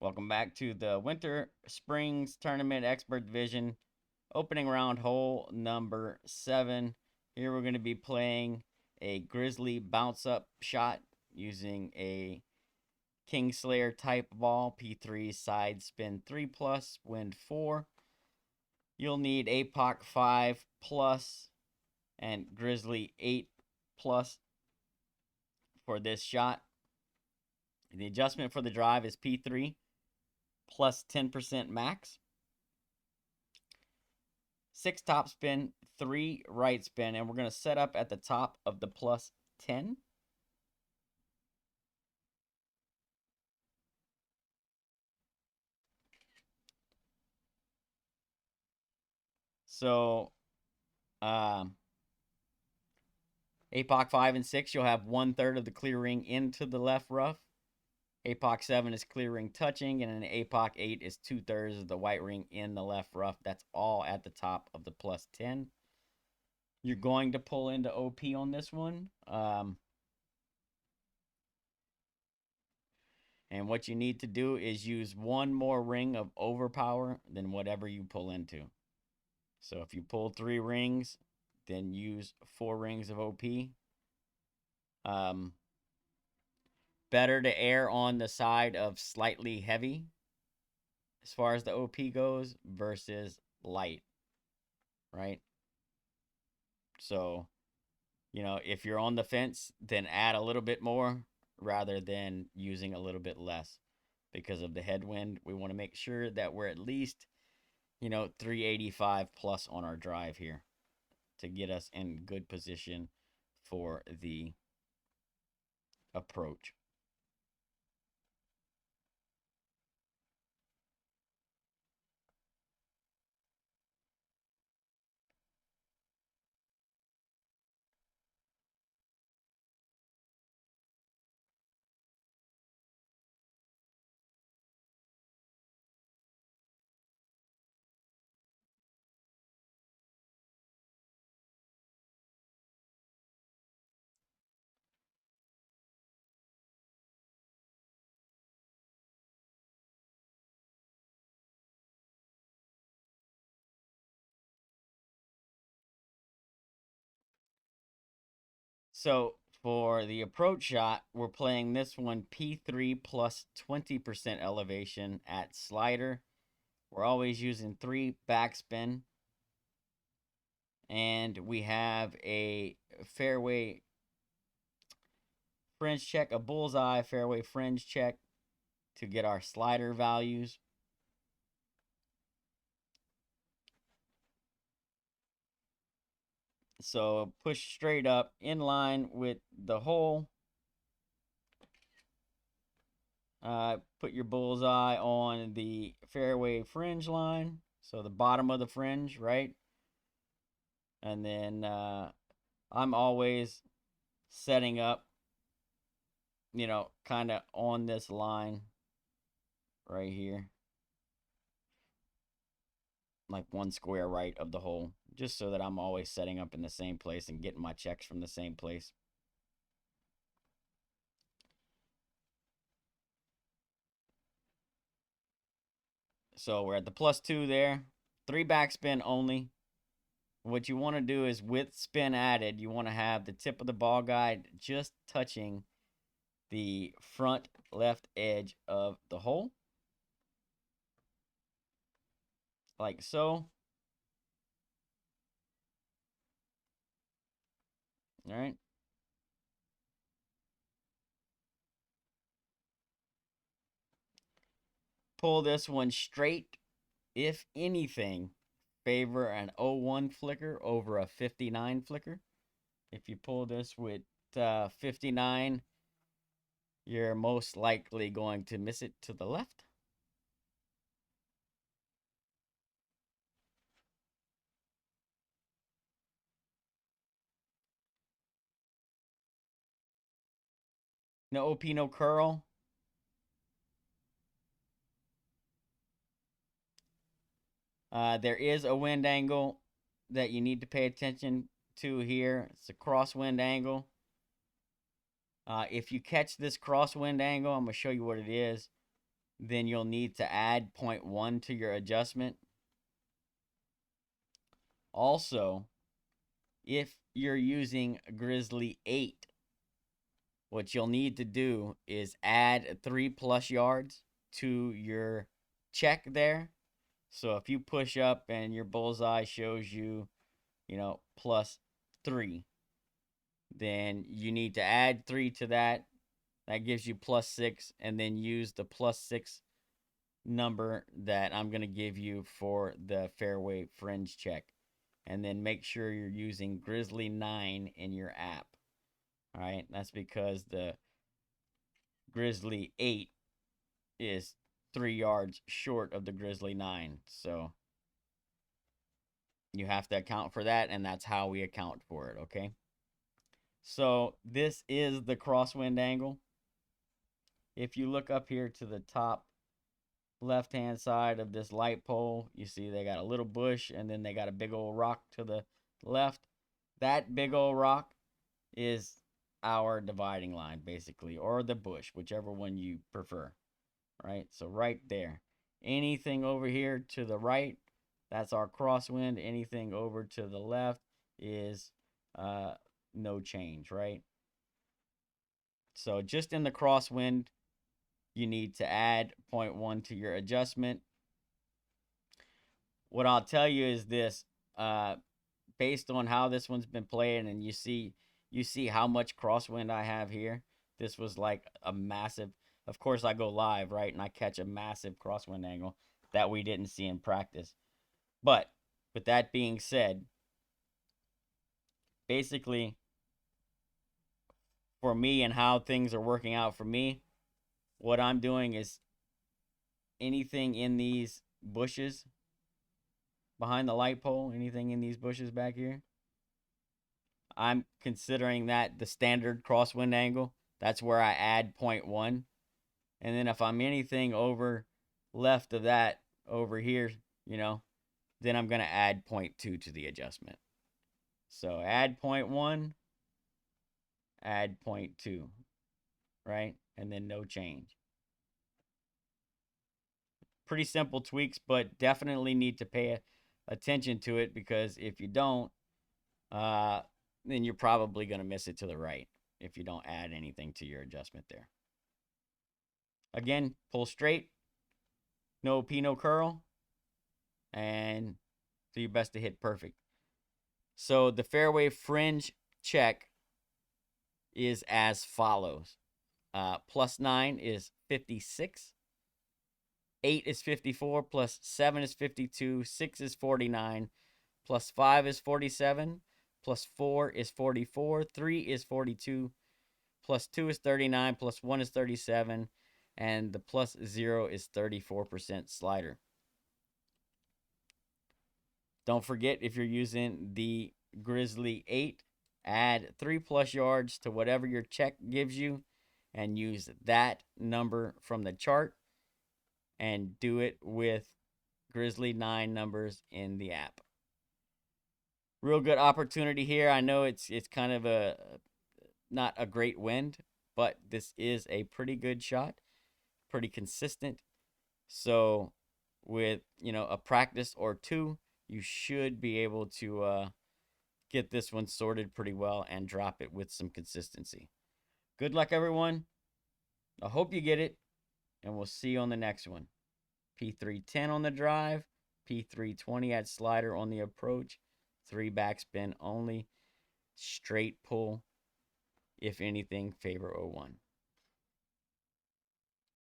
Welcome back to the Winter Springs Tournament Expert Division opening round hole number 7. Here we're going to be playing a Grizzly bounce up shot using a Kingslayer type ball, P3 side spin 3 plus, wind 4. You'll need APOC 5 plus and Grizzly 8 plus for this shot. The adjustment for the drive is P3 plus 10% max. 6 top spin, 3 right spin, and we're going to set up at the top of the plus 10. So, APOC 5 and 6, you'll have 1/3 of the clear ring into the left rough. APOC 7 is clear ring touching, and an APOC 8 is 2/3 of the white ring in the left rough. That's all at the top of the plus 10. You're going to pull into OP on this one. And what you need to do is use one more ring of overpower than whatever you pull into. So if you pull 3 rings, then use 4 rings of OP. Better to err on the side of slightly heavy as far as the OP goes versus light, right? So, if you're on the fence, then add a little bit more rather than using a little bit less. Because of the headwind, we want to make sure that we're at least 385 plus on our drive here to get us in good position for the approach. So for the approach shot, we're playing this one P3 plus 20% elevation at slider. We're always using 3 backspin. And we have a fairway fringe check, a bullseye fairway fringe check to get our slider values. So push straight up in line with the hole. Put your bullseye on the fairway fringe line. So the bottom of the fringe, right? And then I'm always setting up, kind of on this line right here. Like 1 square right of the hole. Just so that I'm always setting up in the same place and getting my checks from the same place. So we're at the plus 2 there. 3 backspin only. What you want to do is with spin added, you want to have the tip of the ball guide just touching the front left edge of the hole. Like so. All right. Pull this one straight. If anything, favor an 01 flicker over a 59 flicker. If you pull this with 59, you're most likely going to miss it to the left. No OP, no curl. There is a wind angle that you need to pay attention to here. It's a crosswind angle. If you catch this crosswind angle, I'm going to show you what it is. then you'll need to add 0.1 to your adjustment. Also, if you're using Grizzly 8, what you'll need to do is add 3+ yards to your check there. So if you push up and your bullseye shows you, +3, then you need to add 3 to that. That gives you +6, and then use the +6 number that I'm going to give you for the fairway fringe check. And then make sure you're using Grizzly 9 in your app. All right, that's because the Grizzly 8 is 3 yards short of the Grizzly 9. So you have to account for that, and that's how we account for it, okay? So this is the crosswind angle. If you look up here to the top left-hand side of this light pole, you see they got a little bush, and then they got a big old rock to the left. That big old rock is our dividing line, basically, or the bush, whichever one you prefer, right? So right there. Anything over here to the right, that's our crosswind. Anything over to the left is no change, right? So just in the crosswind, you need to add 0.1 to your adjustment. What I'll tell you is this, based on how this one's been playing, and you see how much crosswind I have here. This was like a massive, of course I go live, right? And I catch a massive crosswind angle that we didn't see in practice. But with that being said, basically for me and how things are working out for me, what I'm doing is anything in these bushes behind the light pole, anything in these bushes back here, I'm considering that the standard crosswind angle. That's where I add 0.1. And then if I'm anything over left of that over here, then I'm going to add 0.2 to the adjustment. So add 0.1, add 0.2, right? And then no change. Pretty simple tweaks, but definitely need to pay attention to it, because if you don't, then you're probably going to miss it to the right if you don't add anything to your adjustment there. Again, pull straight, no pee, no curl, and do your best to hit perfect. So the fairway fringe check is as follows. +9 is 56. 8 is 54, +7 is 52, 6 is 49, +5 is 47, +4 is 44, 3 is 42, +2 is 39, +1 is 37, and the +0 is 34% slider. Don't forget, if you're using the Grizzly 8, add 3+ yards to whatever your check gives you and use that number from the chart, and do it with Grizzly 9 numbers in the app. Real good opportunity here. I know it's kind of not a great wind, but this is a pretty good shot, pretty consistent. So with, a practice or two, you should be able to get this one sorted pretty well and drop it with some consistency. Good luck, everyone. I hope you get it, and we'll see you on the next one. P310 on the drive, P320 at slider on the approach, 3 backspin only, straight pull, if anything, favor 01.